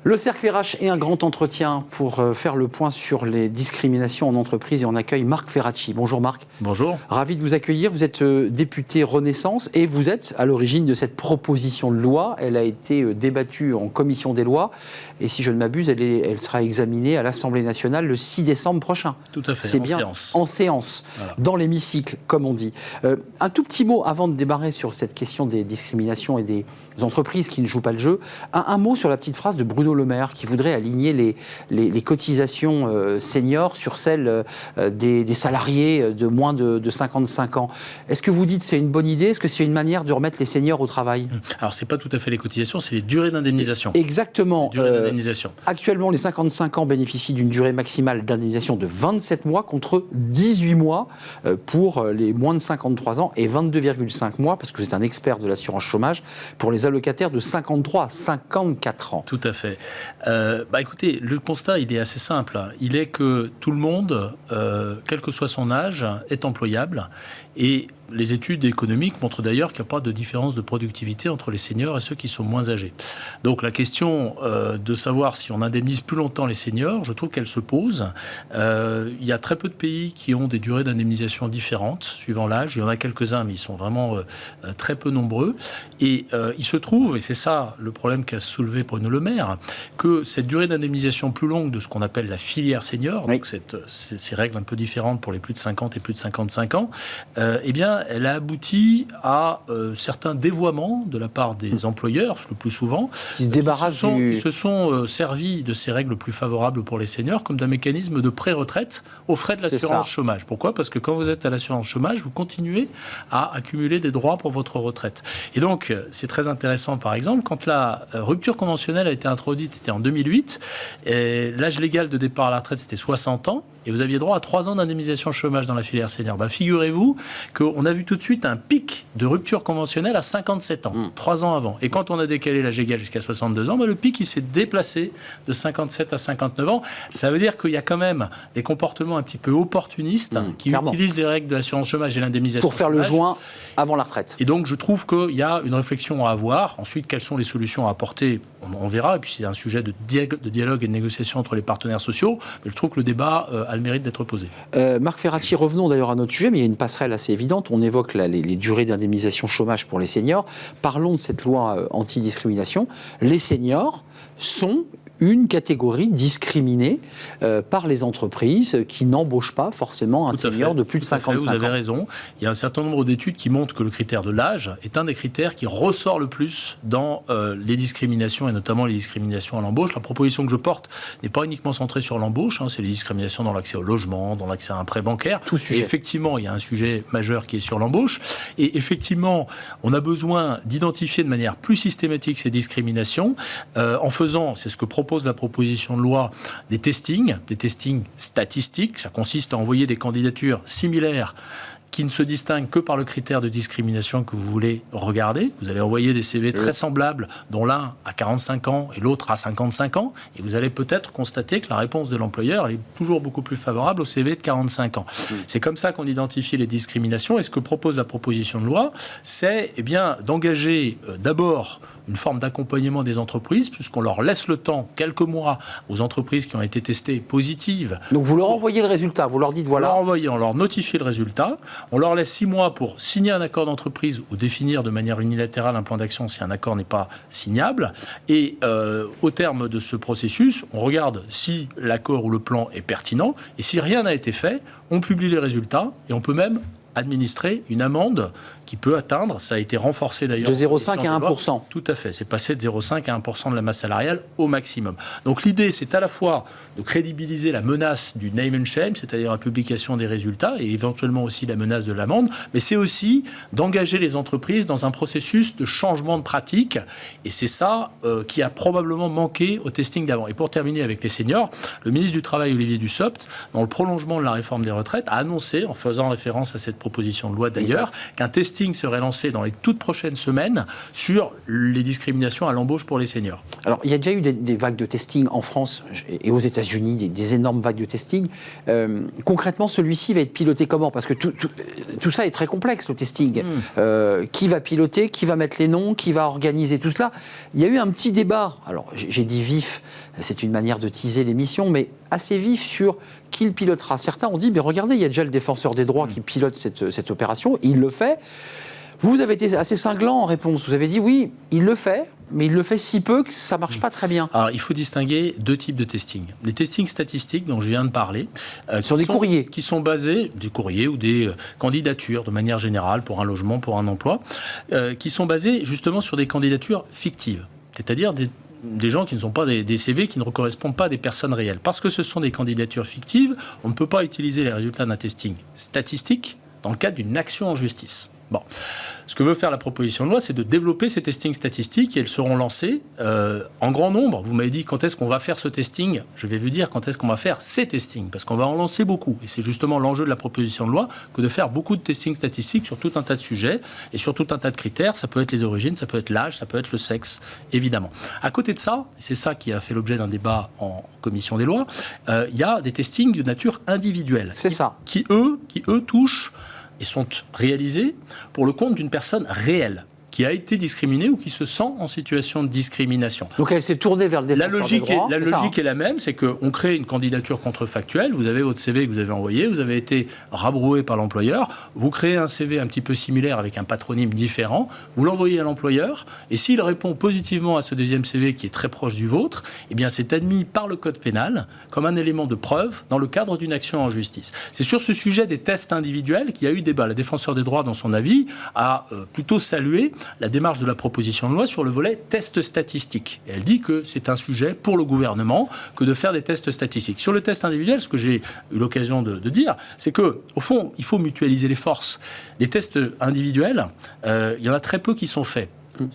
Le Cercle RH et un grand entretien pour faire le point sur les discriminations en entreprise et on accueille Marc Ferracci. Bonjour Marc. Bonjour. Ravi de vous accueillir. Vous êtes député Renaissance et vous êtes à l'origine de cette proposition de loi. Elle a été débattue en commission des lois et si je ne m'abuse, elle sera examinée à l'Assemblée nationale le 6 décembre prochain. Tout à fait, C'est bien séance. En séance, voilà. Dans l'hémicycle, comme on dit. Un tout petit mot avant de démarrer sur cette question des discriminations et des entreprises qui ne jouent pas le jeu. Un mot sur la petite phrase de Bruno Le Maire qui voudrait aligner les cotisations seniors sur celles des salariés de moins de 55 ans. Est-ce que vous dites que c'est une bonne idée? Est-ce que c'est une manière de remettre les seniors au travail? Alors, ce n'est pas tout à fait les cotisations, c'est les durées d'indemnisation. Exactement. Durée d'indemnisation. Actuellement, les 55 ans bénéficient d'une durée maximale d'indemnisation de 27 mois contre 18 mois pour les moins de 53 ans et 22,5 mois, parce que vous êtes un expert de l'assurance chômage, pour les allocataires de 53 à 54 ans. Tout à fait. Écoutez, le constat, il est assez simple. Il est que tout le monde, quel que soit son âge, est employable. Et les études économiques montrent d'ailleurs qu'il n'y a pas de différence de productivité entre les seniors et ceux qui sont moins âgés. Donc la question de savoir si on indemnise plus longtemps les seniors, je trouve qu'elle se pose. Il y a très peu de pays qui ont des durées d'indemnisation différentes, suivant l'âge. Il y en a quelques-uns, mais ils sont vraiment très peu nombreux. Et il se trouve, et c'est ça le problème qu'a soulevé Bruno Le Maire, que cette durée d'indemnisation plus longue de ce qu'on appelle la filière senior, oui. Donc ces règles un peu différentes pour les plus de 50 et plus de 55 ans, eh bien, elle a abouti à certains dévoiements de la part des employeurs, le plus souvent, qui se sont servis de ces règles plus favorables pour les seniors comme d'un mécanisme de pré-retraite aux frais de l'assurance chômage. Pourquoi ? Parce que quand vous êtes à l'assurance chômage, vous continuez à accumuler des droits pour votre retraite. Et donc, c'est très intéressant, par exemple, quand la rupture conventionnelle a été introduite, c'était en 2008, l'âge légal de départ à la retraite, c'était 60 ans, et vous aviez droit à 3 ans d'indemnisation chômage dans la filière senior. Figurez-vous qu'on a vu tout de suite un pic de rupture conventionnelle à 57 ans, 3 ans avant. Et quand on a décalé l'âge légal jusqu'à 62 ans, le pic il s'est déplacé de 57 à 59 ans. Ça veut dire qu'il y a quand même des comportements un petit peu opportunistes qui utilisent les règles de l'assurance chômage et l'indemnisation pour faire chômage. Le joint avant la retraite. Et donc je trouve qu'il y a une réflexion à avoir. Ensuite, quelles sont les solutions à apporter ? On verra. Et puis c'est un sujet de dialogue et de négociation entre les partenaires sociaux. Mais je trouve que le débat a le mérite d'être posé. Marc Ferracci, revenons d'ailleurs à notre sujet, mais il y a une passerelle assez évidente. On évoque là, les durées d'indemnisation chômage pour les seniors. Parlons de cette loi anti-discrimination. Les seniors sont une catégorie discriminée par les entreprises qui n'embauchent pas forcément un senior de plus de 55 ans. Vous avez raison. Il y a un certain nombre d'études qui montrent que le critère de l'âge est un des critères qui ressort le plus dans les discriminations et notamment les discriminations à l'embauche. La proposition que je porte n'est pas uniquement centrée sur l'embauche, c'est les discriminations dans l'accès au logement, dans l'accès à un prêt bancaire. Tout sujet. Et effectivement, il y a un sujet majeur qui est sur l'embauche. Et effectivement, on a besoin d'identifier de manière plus systématique ces discriminations en faisant, c'est ce que propose la proposition de loi, des testings statistiques. Ça consiste à envoyer des candidatures similaires qui ne se distinguent que par le critère de discrimination que vous voulez regarder. Vous allez envoyer des CV très semblables, dont l'un a 45 ans et l'autre a 55 ans, et vous allez peut-être constater que la réponse de l'employeur elle est toujours beaucoup plus favorable au CV de 45 ans. C'est comme ça qu'on identifie les discriminations, et ce que propose la proposition de loi, c'est d'engager d'abord une forme d'accompagnement des entreprises, puisqu'on leur laisse le temps, quelques mois, aux entreprises qui ont été testées positives. Donc vous leur envoyez le résultat, vous leur dites voilà. On leur notifie le résultat, on leur laisse 6 mois pour signer un accord d'entreprise ou définir de manière unilatérale un plan d'action si un accord n'est pas signable. Et au terme de ce processus, on regarde si l'accord ou le plan est pertinent. Et si rien n'a été fait, on publie les résultats et on peut même administrer une amende qui peut atteindre, ça a été renforcé d'ailleurs... De 0,5 à 1%. Tout à fait, c'est passé de 0,5 à 1% de la masse salariale au maximum. Donc l'idée, c'est à la fois de crédibiliser la menace du name and shame, c'est-à-dire la publication des résultats, et éventuellement aussi la menace de l'amende, mais c'est aussi d'engager les entreprises dans un processus de changement de pratique, et c'est ça qui a probablement manqué au testing d'avant. Et pour terminer avec les seniors, le ministre du Travail, Olivier Dussopt, dans le prolongement de la réforme des retraites, a annoncé, en faisant référence à cette cette proposition de loi d'ailleurs, qu'un testing serait lancé dans les toutes prochaines semaines sur les discriminations à l'embauche pour les seniors. Alors, il y a déjà eu des vagues de testing en France et aux États-Unis, des énormes vagues de testing. Concrètement, celui-ci va être piloté comment? Parce que tout ça est très complexe, le testing. Qui va piloter? Qui va mettre les noms? Qui va organiser tout cela? Il y a eu un petit débat, alors j'ai dit vif, c'est une manière de teaser l'émission, mais assez vif sur qui le pilotera. Certains ont dit, mais regardez, il y a déjà le défenseur des droits qui pilote cette opération, il le fait. Vous avez été assez cinglant en réponse, vous avez dit oui, il le fait, mais il le fait si peu que ça ne marche pas très bien. Alors, il faut distinguer deux types de testing. Les testings statistiques dont je viens de parler, sur des courriers. Qui sont basés, des courriers ou des candidatures de manière générale pour un logement, pour un emploi, qui sont basés justement sur des candidatures fictives, c'est-à-dire des gens qui ne sont pas des CV, qui ne correspondent pas à des personnes réelles. Parce que ce sont des candidatures fictives, on ne peut pas utiliser les résultats d'un testing statistique dans le cadre d'une action en justice. Bon. Ce que veut faire la proposition de loi, c'est de développer ces testings statistiques et elles seront lancées en grand nombre. Vous m'avez dit quand est-ce qu'on va faire ce testing. Je vais vous dire quand est-ce qu'on va faire ces testings, parce qu'on va en lancer beaucoup. Et c'est justement l'enjeu de la proposition de loi que de faire beaucoup de testings statistiques sur tout un tas de sujets et sur tout un tas de critères. Ça peut être les origines, ça peut être l'âge, ça peut être le sexe, évidemment. À côté de ça, et c'est ça qui a fait l'objet d'un débat en commission des lois, il y a des testings de nature individuelle. C'est ça. Qui eux touchent et sont réalisés pour le compte d'une personne réelle qui a été discriminée ou qui se sent en situation de discrimination. Donc elle s'est tournée vers le défenseur des droits. La logique est la même, c'est qu'on crée une candidature contrefactuelle, vous avez votre CV que vous avez envoyé, vous avez été rabroué par l'employeur, vous créez un CV un petit peu similaire avec un patronyme différent, vous l'envoyez à l'employeur, et s'il répond positivement à ce deuxième CV qui est très proche du vôtre, eh bien c'est admis par le code pénal comme un élément de preuve dans le cadre d'une action en justice. C'est sur ce sujet des tests individuels qu'il y a eu débat. La défenseur des droits, dans son avis, a plutôt salué la démarche de la proposition de loi sur le volet test statistique. Et elle dit que c'est un sujet pour le gouvernement que de faire des tests statistiques. Sur le test individuel, ce que j'ai eu l'occasion de dire, c'est que au fond, il faut mutualiser les forces. Des tests individuels, il y en a très peu qui sont faits.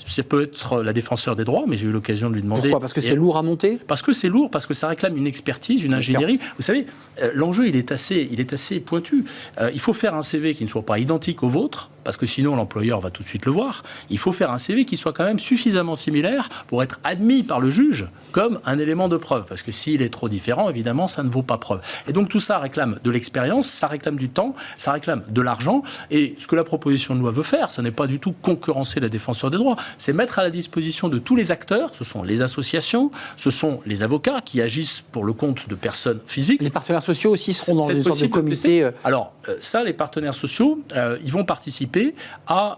Ça peut être la défenseur des droits, mais j'ai eu l'occasion de lui demander... Pourquoi? Parce que c'est lourd à monter? Parce que c'est lourd, parce que ça réclame une expertise, une ingénierie. Vous savez, l'enjeu, il est assez pointu. Il faut faire un CV qui ne soit pas identique au vôtre, parce que sinon l'employeur va tout de suite le voir. Il faut faire un CV qui soit quand même suffisamment similaire pour être admis par le juge comme un élément de preuve. Parce que s'il est trop différent, évidemment, ça ne vaut pas preuve. Et donc tout ça réclame de l'expérience, ça réclame du temps, ça réclame de l'argent. Et ce que la proposition de loi veut faire, ce n'est pas du tout concurrencer la défenseur des droits, c'est mettre à la disposition de tous les acteurs, ce sont les associations, ce sont les avocats qui agissent pour le compte de personnes physiques. Les partenaires sociaux aussi seront dans une sorte de comité. Alors ça, les partenaires sociaux, ils vont participer à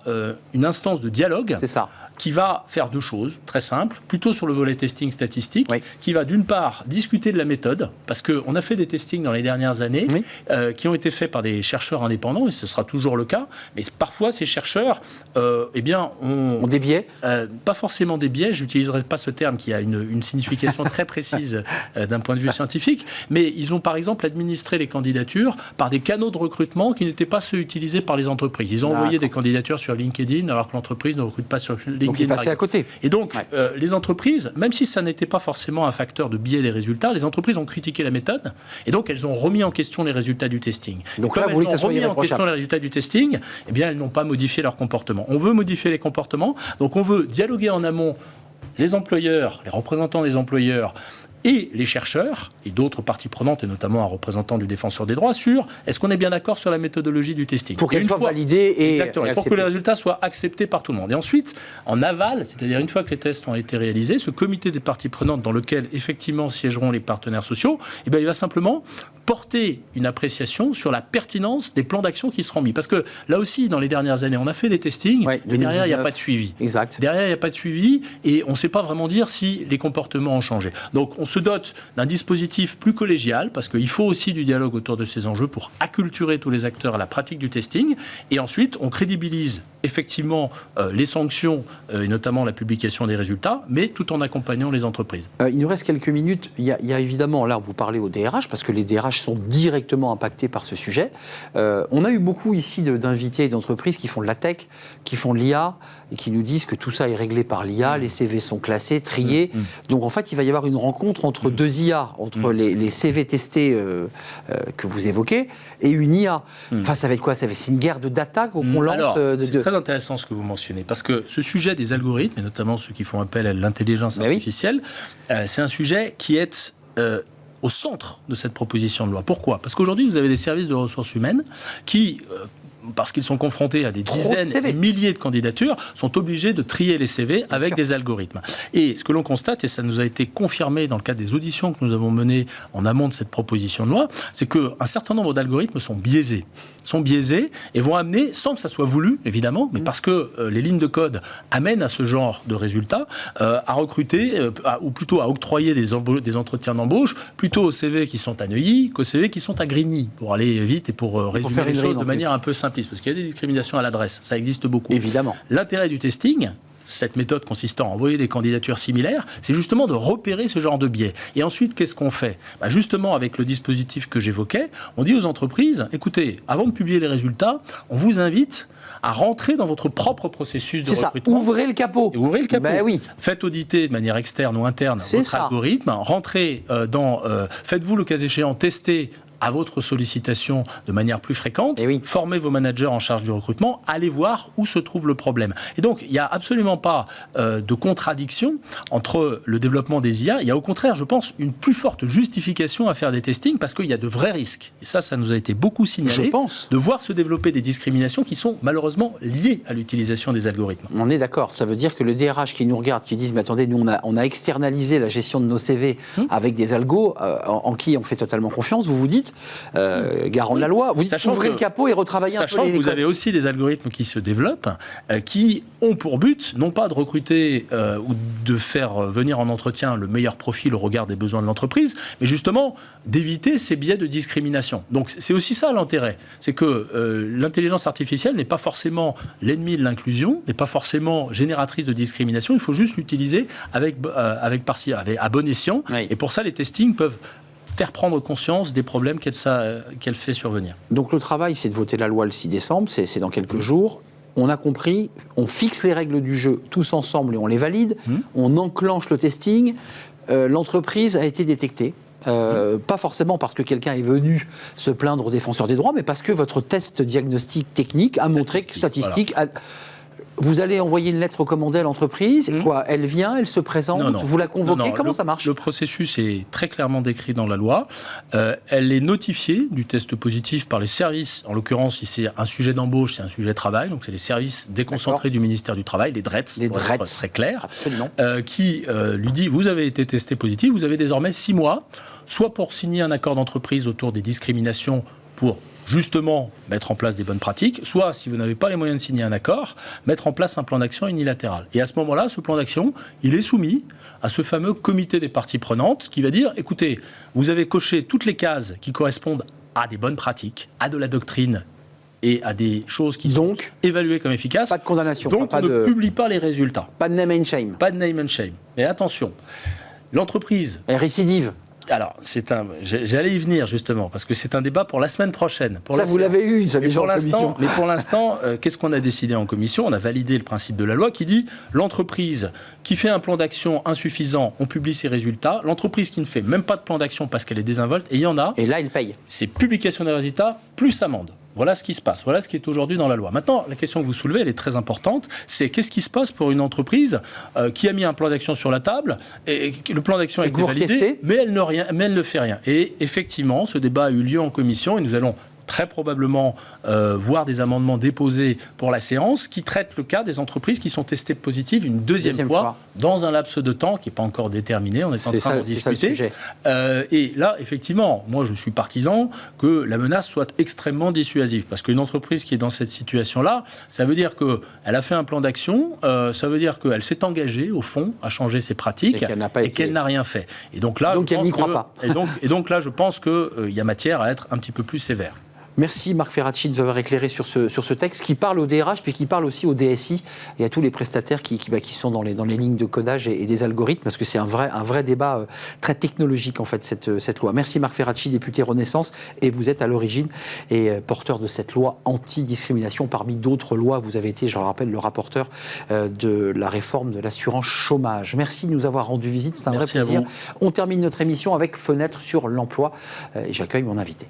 une instance de dialogue. C'est ça. Qui va faire deux choses, très simples, plutôt sur le volet testing statistique, oui. Qui va d'une part discuter de la méthode, parce qu'on a fait des testings dans les dernières années, oui. Qui ont été faits par des chercheurs indépendants, et ce sera toujours le cas, mais parfois ces chercheurs ont des biais. Pas forcément des biais, j'utiliserai pas ce terme qui a une signification très précise d'un point de vue scientifique, mais ils ont par exemple administré les candidatures par des canaux de recrutement qui n'étaient pas ceux utilisés par les entreprises. Ils ont envoyé des candidatures sur LinkedIn alors que l'entreprise ne recrute pas sur LinkedIn. Donc il passait à côté. Et donc, les entreprises, même si ça n'était pas forcément un facteur de biais des résultats, les entreprises ont critiqué la méthode et donc elles ont remis en question les résultats du testing. Donc comme là, elles ont remis en question les résultats du testing, eh bien, elles n'ont pas modifié leur comportement. On veut modifier les comportements, donc on veut dialoguer en amont les employeurs, les représentants des employeurs et les chercheurs, et d'autres parties prenantes, et notamment un représentant du défenseur des droits, sur est-ce qu'on est bien d'accord sur la méthodologie du testing. Pour qu'elle soit validée et exactement, pour que les résultats soient acceptés par tout le monde. Et ensuite, en aval, c'est-à-dire une fois que les tests ont été réalisés, ce comité des parties prenantes dans lequel effectivement siégeront les partenaires sociaux, eh bien, il va simplement porter une appréciation sur la pertinence des plans d'action qui seront mis. Parce que là aussi, dans les dernières années, on a fait des testings, mais derrière, il n'y a pas de suivi. Exact. Derrière, il n'y a pas de suivi et on ne sait pas vraiment dire si les comportements ont changé. Donc, on se dote d'un dispositif plus collégial, parce qu'il faut aussi du dialogue autour de ces enjeux pour acculturer tous les acteurs à la pratique du testing. Et ensuite, on crédibilise effectivement les sanctions, et notamment la publication des résultats, mais tout en accompagnant les entreprises. Il nous reste quelques minutes. Il y a évidemment, là, vous parlez aux DRH, parce que les DRH sont directement impactés par ce sujet. On a eu beaucoup ici d'invités et d'entreprises qui font de la tech, qui font de l'IA, et qui nous disent que tout ça est réglé par l'IA, les CV sont classés, triés. Donc en fait, il va y avoir une rencontre entre deux IA, entre les CV testés que vous évoquez, et une IA. Enfin, ça va être quoi? C'est une guerre de data qu'on lance. Alors, c'est très intéressant ce que vous mentionnez, parce que ce sujet des algorithmes, et notamment ceux qui font appel à l'intelligence artificielle, c'est un sujet qui est au centre de cette proposition de loi. Pourquoi? Parce qu'aujourd'hui, vous avez des services de ressources humaines qui... parce qu'ils sont confrontés à des dizaines et milliers de candidatures, sont obligés de trier les CV avec des algorithmes. Et ce que l'on constate, et ça nous a été confirmé dans le cadre des auditions que nous avons menées en amont de cette proposition de loi, c'est qu'un certain nombre d'algorithmes sont biaisés et vont amener, sans que ça soit voulu, évidemment, mais parce que les lignes de code amènent à ce genre de résultats, à recruter, ou plutôt à octroyer des entretiens d'embauche, plutôt aux CV qui sont à Neuilly qu'aux CV qui sont à Grigny, pour aller vite et pour résumer les choses de manière un peu simple. Parce qu'il y a des discriminations à l'adresse, ça existe beaucoup. Évidemment. L'intérêt du testing, cette méthode consistant à envoyer des candidatures similaires, c'est justement de repérer ce genre de biais. Et ensuite, qu'est-ce qu'on fait? Justement, avec le dispositif que j'évoquais, on dit aux entreprises, écoutez, avant de publier les résultats, on vous invite à rentrer dans votre propre processus de recrutement. Ouvrez le capot. Ouvrez le capot. Ben oui. Faites auditer de manière externe ou interne votre algorithme. Rentrez faites-vous le cas échéant tester à votre sollicitation de manière plus fréquente, formez vos managers en charge du recrutement, allez voir où se trouve le problème. Et donc, il n'y a absolument pas de contradiction entre le développement des IA. Il y a au contraire, je pense, une plus forte justification à faire des testings parce qu'il y a de vrais risques. Et ça nous a été beaucoup signalé, de voir se développer des discriminations qui sont malheureusement liées à l'utilisation des algorithmes. On est d'accord. Ça veut dire que le DRH qui nous regarde, qui dit, mais attendez, nous, on a externalisé la gestion de nos CV avec des algos en qui on fait totalement confiance. Vous vous dites, garant de la loi, vous dites ouvrez le capot et retravaillez un peu les... Sachant que vous avez aussi des algorithmes qui se développent, qui ont pour but, non pas de recruter ou de faire venir en entretien le meilleur profil au regard des besoins de l'entreprise, mais justement d'éviter ces biais de discrimination. Donc c'est aussi ça l'intérêt, c'est que l'intelligence artificielle n'est pas forcément l'ennemi de l'inclusion, n'est pas forcément génératrice de discrimination, il faut juste l'utiliser à bon escient, et pour ça les testings peuvent faire prendre conscience des problèmes qu'elle fait survenir. Donc le travail, c'est de voter la loi le 6 décembre, c'est dans quelques jours. On a compris, on fixe les règles du jeu tous ensemble et on les valide. On enclenche le testing. L'entreprise a été détectée. Pas forcément parce que quelqu'un est venu se plaindre aux défenseurs des droits, mais parce que votre test diagnostic technique a montré que vous allez envoyer une lettre recommandée à l'entreprise, elle vient, elle se présente, vous la convoquez, comment ça marche? Le processus est très clairement décrit dans la loi. Elle est notifiée du test positif par les services, en l'occurrence, si c'est un sujet d'embauche, c'est un sujet de travail, donc c'est les services déconcentrés du ministère du Travail, les DRETS, pour être très clair, qui lui dit, vous avez été testé positif, vous avez désormais 6 mois, soit pour signer un accord d'entreprise autour des discriminations pour justement mettre en place des bonnes pratiques, soit, si vous n'avez pas les moyens de signer un accord, mettre en place un plan d'action unilatéral. Et à ce moment-là, ce plan d'action, il est soumis à ce fameux comité des parties prenantes qui va dire, écoutez, vous avez coché toutes les cases qui correspondent à des bonnes pratiques, à de la doctrine et à des choses qui sont évaluées comme efficaces. Pas de condamnation. Donc on ne publie pas les résultats. Pas de name and shame. Pas de name and shame. Mais attention, l'entreprise... Elle récidive. Alors, j'allais y venir justement, parce que c'est un débat pour la semaine prochaine. Vous l'avez eu, ça déjà en commission. Mais pour l'instant, qu'est-ce qu'on a décidé en commission? On a validé le principe de la loi qui dit l'entreprise qui fait un plan d'action insuffisant, on publie ses résultats. L'entreprise qui ne fait même pas de plan d'action parce qu'elle est désinvolte, et il y en a. Et là, il paye. C'est publication des résultats plus amende. Voilà ce qui se passe, voilà ce qui est aujourd'hui dans la loi. Maintenant, la question que vous soulevez, elle est très importante, c'est qu'est-ce qui se passe pour une entreprise qui a mis un plan d'action sur la table, et le plan d'action a été validé, mais elle ne fait rien. Et effectivement, ce débat a eu lieu en commission, et nous allons très probablement voir des amendements déposés pour la séance qui traitent le cas des entreprises qui sont testées positives une deuxième fois dans un laps de temps qui n'est pas encore déterminé. On est en train de discuter. Et là, effectivement, moi je suis partisan que la menace soit extrêmement dissuasive parce qu'une entreprise qui est dans cette situation-là, ça veut dire qu'elle a fait un plan d'action, ça veut dire qu'elle s'est engagée au fond à changer ses pratiques et qu'elle n'a rien fait. Et donc là, elle n'y croit pas. Et donc là, je pense qu'il y a matière à être un petit peu plus sévère. Merci Marc Ferracci de nous avoir éclairé sur ce texte qui parle au DRH puis qui parle aussi au DSI et à tous les prestataires qui sont dans les lignes de codage et des algorithmes, parce que c'est un vrai débat très technologique en fait cette loi. Merci Marc Ferracci, député Renaissance, et vous êtes à l'origine et porteur de cette loi anti-discrimination parmi d'autres lois. Vous avez été, je le rappelle, le rapporteur de la réforme de l'assurance chômage. Merci de nous avoir rendu visite, c'est un vrai plaisir. On termine notre émission avec Fenêtre sur l'emploi et j'accueille mon invité.